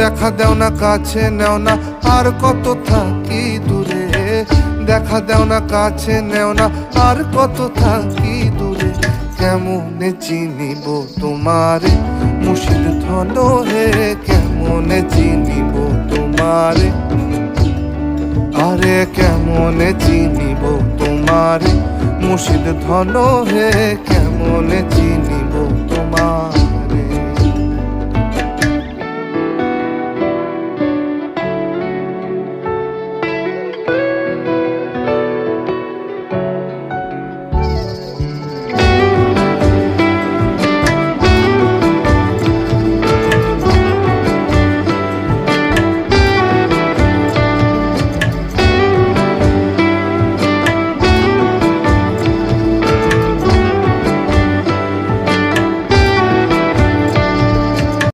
দেখা দেও না কাছে নেও না আর কত থাকি দূরে, দেখা দেও না কাছে নেও না আর কত থাকি দূরে। কেমনে চিনিব তোমারে মুর্শিদ ধন হে, কেমনে চিনিব তোমারে, আরে কেমনে চিনিব তোমারে মুর্শিদ ধন হে, কেমনে চিনিব।